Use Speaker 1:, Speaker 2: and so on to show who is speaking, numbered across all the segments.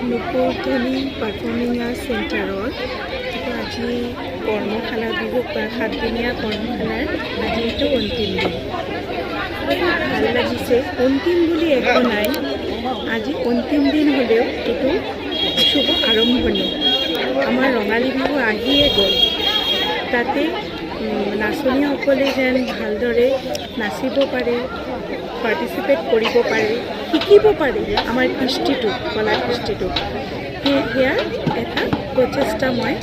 Speaker 1: নুপুৰধনী performing art চেণ্টাৰৰ আজি কৰ্মশালা বিহু 7দিনীয়া কৰ্মশালাৰ আজি এইটো অন্তিম দিন। ভাল লাগিছে। অন্তিম বুলি একো নাই, আজি অন্তিম দিন হ'লেও এইটো শুভ আৰম্ভণি। আমাৰ ৰঙালী বিহু আহিয়ে গ'ল, তাতে নাচনীসকলে যেন ভালদৰে নাচিব পাৰে, পাৰ্টিচিপেট কৰিব পাৰে, শিকিব পাৰে আমাৰ কৃষ্টিটো, কলা কৃষ্টিটো। সেয়া এটা প্ৰচেষ্টা মই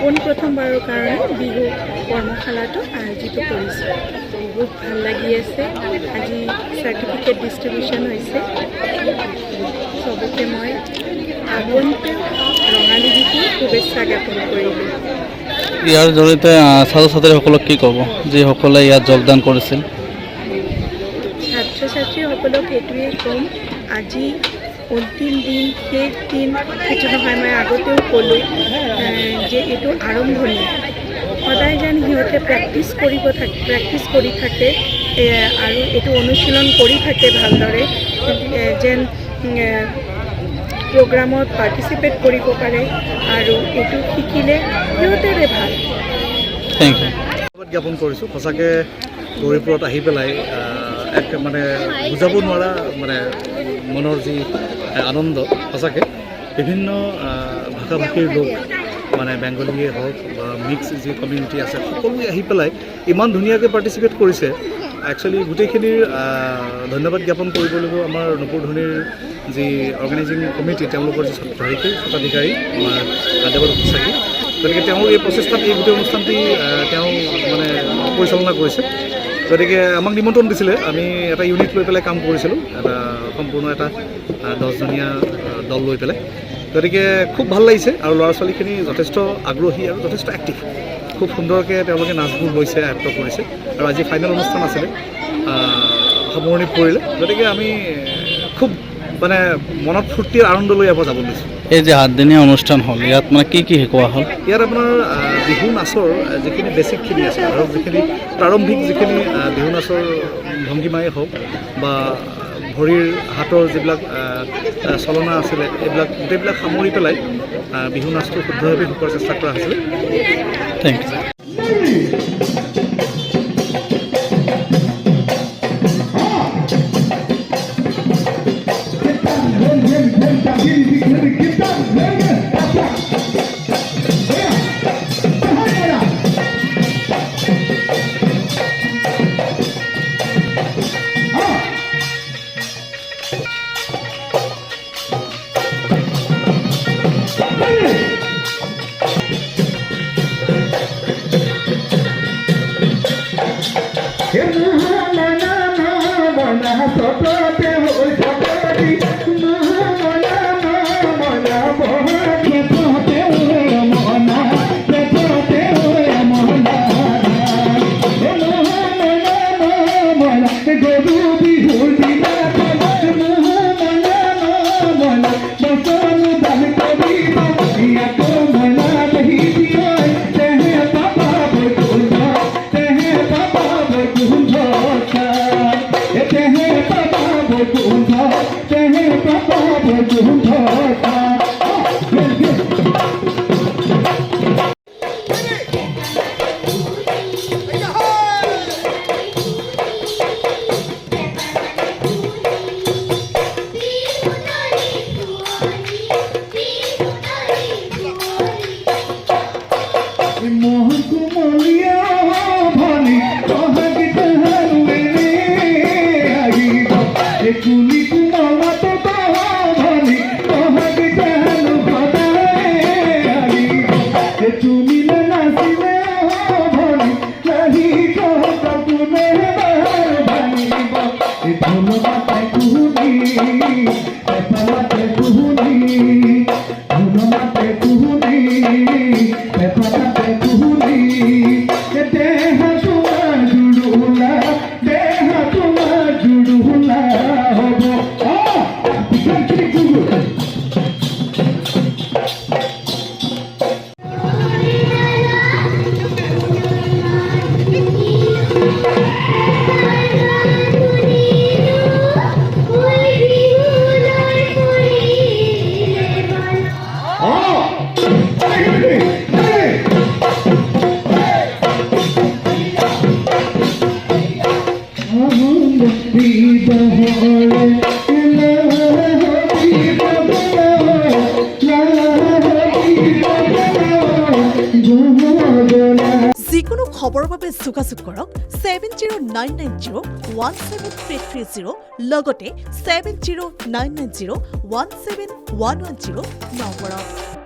Speaker 1: পোনপ্ৰথমবাৰৰ কাৰণে বিহু কৰ্মশালাটো আয়োজিত কৰিছোঁ। বহুত ভাল লাগি আছে। আজি চাৰ্টিফিকেট ডিষ্ট্ৰিবিউশ্যন হৈছে। চবকে মই আগন্তুক ৰঙালী বিহুৰ শুভেচ্ছা জ্ঞাপন কৰিলোঁ।
Speaker 2: ইয়াৰ জৰিয়তে ছাত্ৰ ছাত্ৰীসকলক কি ক'ব যিসকলে ইয়াত যোগদান কৰিছিল?
Speaker 1: ছাত্ৰ ছাত্ৰীসকলক এইটোৱে ক'ম, আজি অন্তিম দিন, শেষ দিন সেইটো নহয়, মই আগতেও ক'লোঁ যে এইটো আৰম্ভণি। সদায় যেন সিহঁতে প্ৰেক্টিছ কৰি থাকে আৰু এইটো অনুশীলন কৰি থাকে ভালদৰে, যেন প্ৰগ্ৰামত পাৰ্টিচিপেট কৰিব পাৰে আৰু এইটো শিকিলে সিহঁতৰে ভাল।
Speaker 2: Thank you.
Speaker 3: ধন্যবাদ জ্ঞাপন কৰিছোঁ। সঁচাকৈ গৌৰীপুৰত আহি পেলাই এক মানে বুজাব নোৱাৰা মানে মনৰ যি আনন্দ, সঁচাকৈ বিভিন্ন ভাষা ভাষীৰ লোক মানে বেংগলীয়ে হওক বা মিক্স যি কমিউনিটি আছে সকলোৱে আহি পেলাই ইমান ধুনীয়াকৈ পাৰ্টিচিপেট কৰিছে। একচুৱেলি গোটেইখিনিৰ ধন্যবাদ জ্ঞাপন কৰিব লাগিব আমাৰ নুপুৰধনীৰ যি অৰ্গেনাইজিং কমিটি, তেওঁলোকৰ যি স্বত্বাধিকাৰী আমাৰ দেৱদত্ত চাকি, গতিকে তেওঁৰ এই প্ৰচেষ্টাত এই গোটেই অনুষ্ঠানটি তেওঁ মানে পৰিচালনা কৰিছে। গতিকে আমাক নিমন্ত্ৰণ দিছিলে, আমি এটা ইউনিট লৈ পেলাই কাম কৰিছিলোঁ, এটা সম্পূৰ্ণ এটা 10জনীয়া দল লৈ পেলাই। গতিকে খুব ভাল লাগিছে আৰু ল'ৰা ছোৱালীখিনি যথেষ্ট আগ্ৰহী আৰু যথেষ্ট এক্টিভ। খুব সুন্দৰকৈ তেওঁলোকে নাচবোৰ লৈছে, আয়ত্ব কৰিছে আৰু আজি ফাইনেল অনুষ্ঠান আছিলে, সামৰণি পৰিলে। গতিকে আমি খুব মানে মনত ফূৰ্তিৰ আনন্দ লৈ ইয়াৰ পৰা যাব লৈছোঁ।
Speaker 2: এই যে 7দিনীয়া অনুষ্ঠান হ'ল, ইয়াত মানে কি কি শিকোৱা হ'ল?
Speaker 3: ইয়াত আপোনাৰ বিহু নাচৰ যিখিনি বেছিকখিনি আছে ধৰক, যিখিনি প্ৰাৰম্ভিক যিখিনি বিহু নাচৰ ভংগীমাই হওক বা ভৰিৰ হাতৰ যিবিলাক চলনা আছিলে এইবিলাক গোটেইবিলাক সামৰি পেলাই বিহু নাচটো শুদ্ধভাৱে শিকোৱাৰ চেষ্টা কৰা হৈছিলে।
Speaker 2: Thank you.
Speaker 4: যিকোনো খবৰৰ বাবে যোগাযোগ কৰক 7099017330 লগতে 7099017110 নম্বৰত।